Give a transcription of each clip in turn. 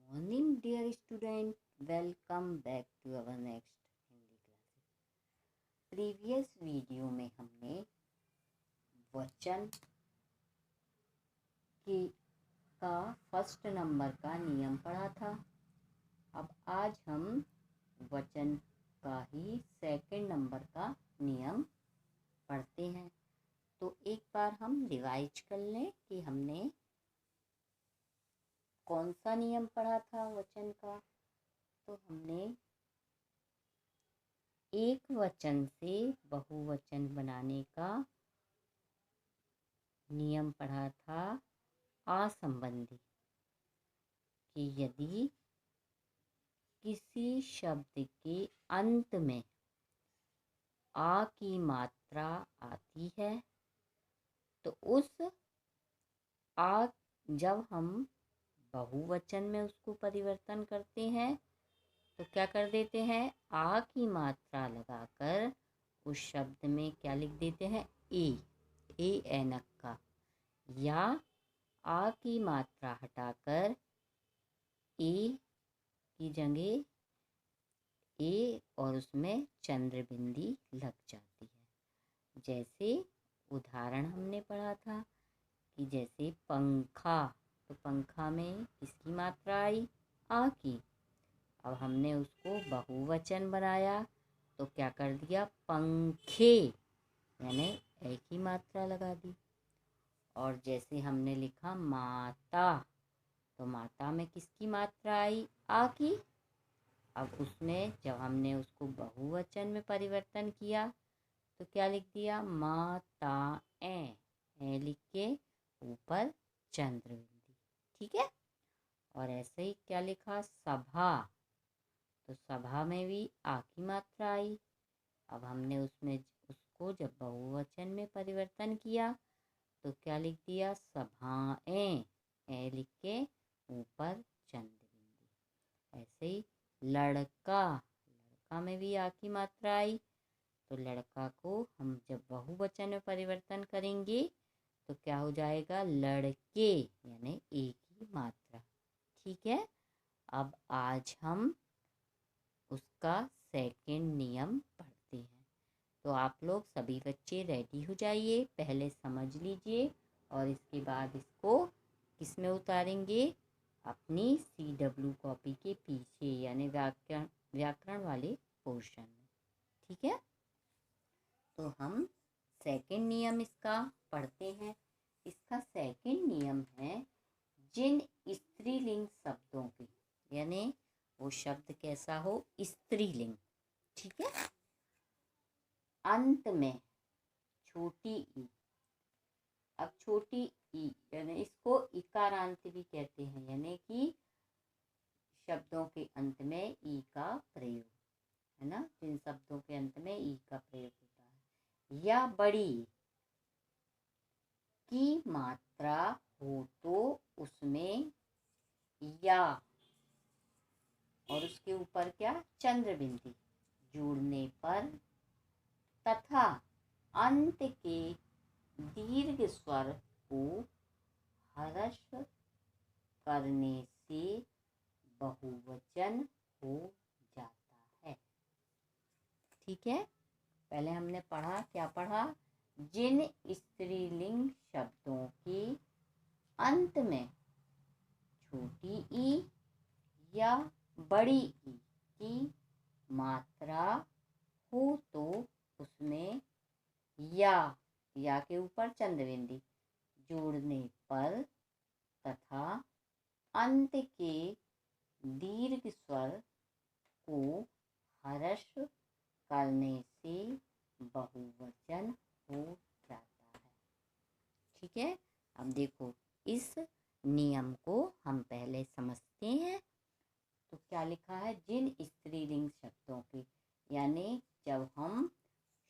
morning, dear student. Welcome back to our next Hindi class. Previous video में हमने वचन की का फर्स्ट नंबर का नियम पढ़ा था। अब आज हम वचन का ही सेकंड नंबर का नियम पढ़ते हैं। तो एक बार हम रिवाइज कर लें कि हमने कौन सा नियम पढ़ा था वचन का। तो हमने एक वचन से बहुवचन बनाने का नियम पढ़ा था असंबंधी, कि यदि किसी शब्द के अंत में आ की मात्रा आती है तो उस आ जब हम बहुवचन में उसको परिवर्तन करते हैं तो क्या कर देते हैं, आ की मात्रा लगाकर उस शब्द में क्या लिख देते हैं, ए ऐनक का, या आ की मात्रा हटाकर ए की जगह ए और उसमें चंद्र बिंदी लग जाती है। जैसे उदाहरण हमने पढ़ा था कि जैसे पंखा, तो पंखा में किसकी मात्रा आई, आ की। अब हमने उसको बहुवचन बनाया तो क्या कर दिया, पंखे यानी ए की मात्रा लगा दी। और जैसे हमने लिखा माता, तो माता में किसकी मात्रा आई, आ की। अब उसमें जब हमने उसको बहुवचन में परिवर्तन किया तो क्या लिख दिया, माताएं, ए लिख के ऊपर चंद्र बिंदी। ठीक है। और ऐसे ही क्या लिखा, सभा, तो सभा में भी आ की मात्रा आई। अब हमने उसमें उसको जब बहुवचन में परिवर्तन किया तो क्या लिख दिया, सभाएं, ए लिख के ऊपर चंद्र बिंदी। ऐसे ही लड़का, लड़का में भी आ की मात्रा आई, तो लड़का को हम जब बहुवचन में परिवर्तन करेंगे तो क्या हो जाएगा, लड़के यानी ए की मात्रा। ठीक है। अब आज हम उसका सेकंड नियम पढ़ते हैं। तो आप लोग सभी बच्चे रेडी हो जाइए, पहले समझ लीजिए और इसके बाद इसको किस में उतारेंगे, अपनी CW कॉपी के पीछे यानी व्याकरण वाले पोर्शन में। ठीक है। तो हम सेकंड नियम इसका पढ़ते हैं। इसका सेकंड नियम है, जिन स्त्रीलिंग शब्दों के, यानी वो शब्द कैसा हो, स्त्रीलिंग। ठीक है। अंत में छोटी ई, अब छोटी ई यानी इसको इकारांत भी कहते हैं, यानी कि शब्दों के अंत में ई का प्रयोग, है ना, जिन शब्दों के अंत में ई का प्रयोग होता है, या बड़ी की मात्रा हो तो उसमें या और उसके ऊपर क्या, चंद्र बिंदी जोड़ने पर, तथा अंत के दीर्घ स्वर को ह्रस्व करने से बहुवचन हो जाता है। ठीक है। पहले हमने पढ़ा, क्या पढ़ा, जिन स्त्रीलिंग शब्दों के अंत में छोटी ई या बड़ी ई की मात्रा हो तो उसमें या के ऊपर चंद्र बिंदी जोड़ने पर, तथा अंत के दीर्घ स्वर को ह्रस्व करने से बहुवचन हो जाता है। ठीक है। अब देखो, इस नियम को हम पहले समझते हैं। तो क्या लिखा है, जिन स्त्रीलिंग शब्दों के, यानी जब हम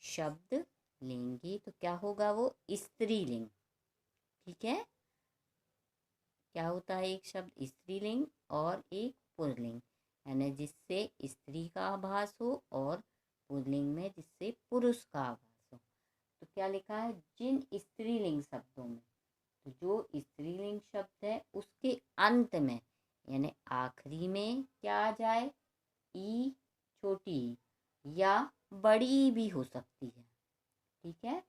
शब्द लेंगे तो क्या होगा, वो स्त्रीलिंग। ठीक है। क्या होता है, एक शब्द स्त्रीलिंग और एक पुल्लिंग, यानी जिससे स्त्री का आभास हो और पुल्लिंग में जिससे पुरुष का आभास हो। तो क्या लिखा है, जिन स्त्रीलिंग शब्दों में, तो जो स्त्रीलिंग शब्द है उसके अंत में, यानी आखिरी में क्या आ जाए, ई छोटी या बड़ी भी हो सकती है, ठीक है,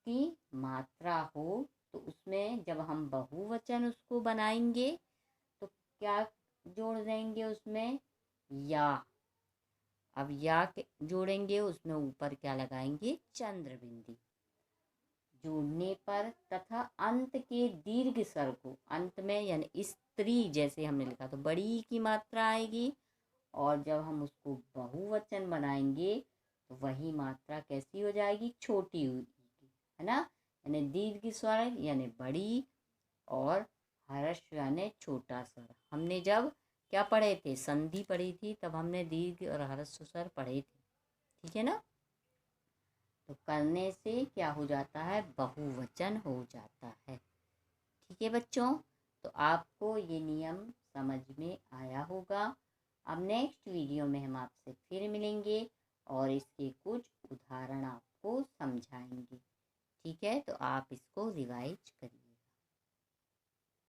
की मात्रा हो तो उसमें जब हम बहुवचन उसको बनाएंगे तो क्या जोड़ देंगे उसमें, या। अब या के जोड़ेंगे, उसमें ऊपर क्या लगाएंगे, चंद्र बिंदी। जोड़ने पर तथा अंत के दीर्घ स्वर को, अंत में यानी स्त्री जैसे हमने लिखा तो बड़ी की मात्रा आएगी, और जब हम उसको बहुवचन बनाएंगे तो वही मात्रा कैसी हो जाएगी, छोटी होगी, है ना। यानी दीर्घ स्वर यानी बड़ी, और हर्ष यानी छोटा स्वर। हमने जब क्या पढ़े थे, संधि पढ़ी थी, तब हमने दीर्घ और ह्रस्व स्वर पढ़े थे, ठीक है ना। तो करने से क्या हो जाता है, बहुवचन हो जाता है, ठीक है बच्चों। तो आपको ये नियम समझ में आया होगा। अब नेक्स्ट वीडियो में हम आपसे फिर मिलेंगे और इसके कुछ उदाहरण आपको समझाएंगे, ठीक है। तो आप इसको रिवाइज करिए।